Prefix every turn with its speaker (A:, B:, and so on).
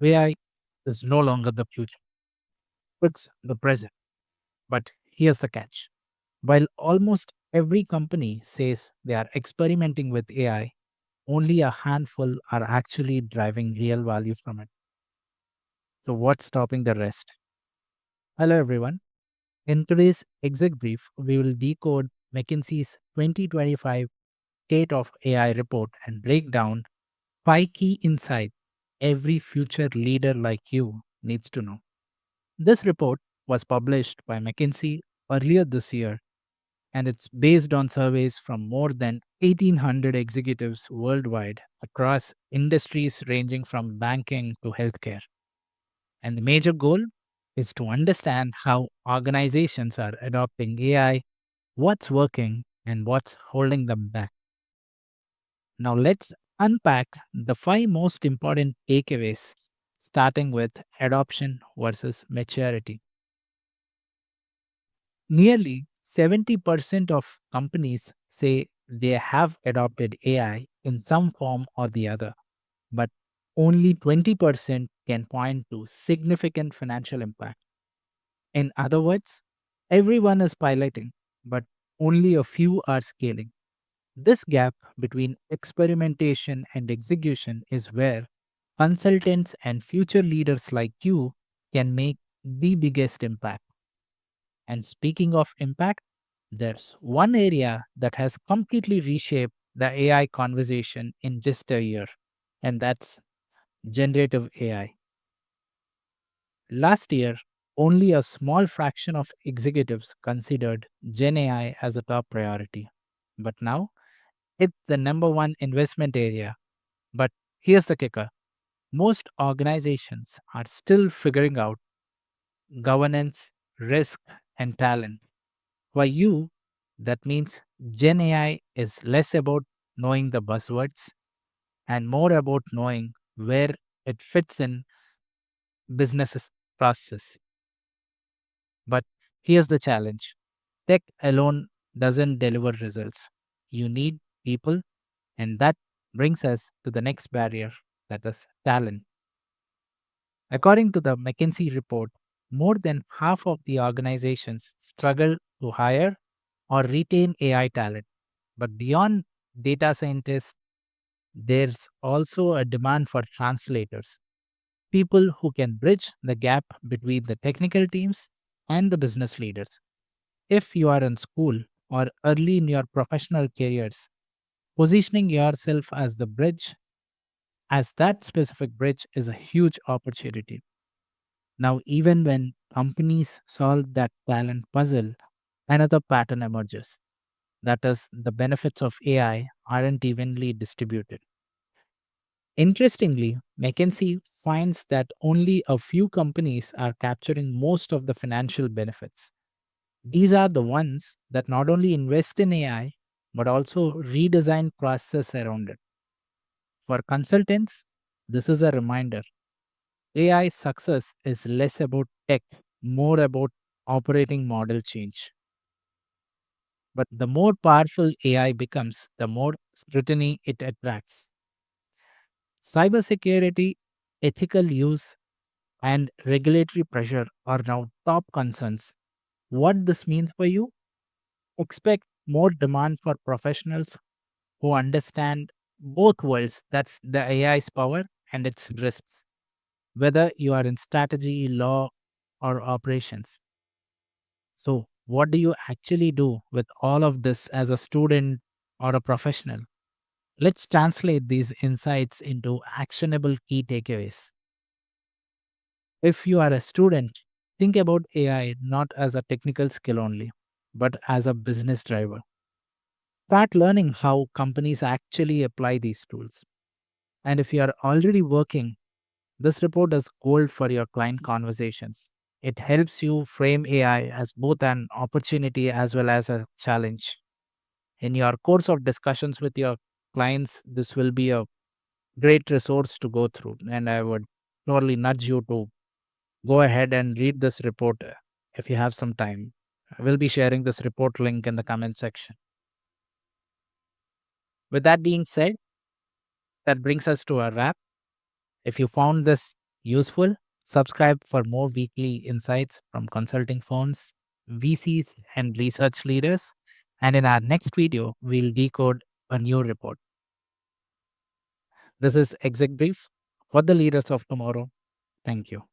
A: AI is no longer the future, it's the present. But here's the catch. While almost every company says they are experimenting with AI, only a handful are actually driving real value from it. So, what's stopping the rest? Hello, everyone. In today's ExecBrief, we will decode McKinsey's 2025 State of AI report and break down 5 key insights every future leader like you needs to know. This report was published by McKinsey earlier this year, and it's based on surveys from more than 1,800 executives worldwide across industries ranging from banking to healthcare. And the major goal is to understand how organizations are adopting AI, what's working, and what's holding them back. Now, let's unpack the 5 most important takeaways, starting with adoption versus maturity. Nearly 70% of companies say they have adopted AI in some form or the other, but only 20% can point to significant financial impact. In other words, everyone is piloting, but only a few are scaling. This gap between experimentation and execution is where consultants and future leaders like you can make the biggest impact. And speaking of impact, there's one area that has completely reshaped the AI conversation in just a year, and that's generative AI. Last year, only a small fraction of executives considered Gen AI as a top priority. But now, it's the number one investment area. But here's the kicker: most organizations are still figuring out governance, risk, and talent. For you, that means Gen AI is less about knowing the buzzwords and more about knowing where it fits in businesses' process. But here's the challenge: tech alone doesn't deliver results. You need people, and that brings us to the next barrier, that is talent. According to the McKinsey report, more than half of the organizations struggle to hire or retain AI talent. But beyond data scientists, there's also a demand for translators, people who can bridge the gap between the technical teams and the business leaders. If you are in school or early in your professional careers, positioning yourself as the bridge, as that specific bridge, is a huge opportunity. Now, even when companies solve that talent puzzle, another pattern emerges. That is, the benefits of AI aren't evenly distributed. Interestingly, McKinsey finds that only a few companies are capturing most of the financial benefits. These are the ones that not only invest in AI, but also redesign process around it. For consultants, this is a reminder: AI success is less about tech, more about operating model change. But the more powerful AI becomes, the more scrutiny it attracts. Cybersecurity, ethical use, and regulatory pressure are now top concerns. What this means for you? Expect more demand for professionals who understand both worlds, that's the AI's power and its risks, whether you are in strategy, law, or operations. So, what do you actually do with all of this as a student or a professional? Let's translate these insights into actionable key takeaways. If you are a student, think about AI not as a technical skill only, but as a business driver. Start learning how companies actually apply these tools. And if you are already working, this report is gold for your client conversations. It helps you frame AI as both an opportunity as well as a challenge. In your course of discussions with your clients, this will be a great resource to go through. And I would surely nudge you to go ahead and read this report if you have some time. I will be sharing this report link in the comment section. With that being said, that brings us to a wrap. If you found this useful, subscribe for more weekly insights from consulting firms, VCs, and research leaders. And in our next video, we'll decode a new report. This is ExecBrief for the leaders of tomorrow. Thank you.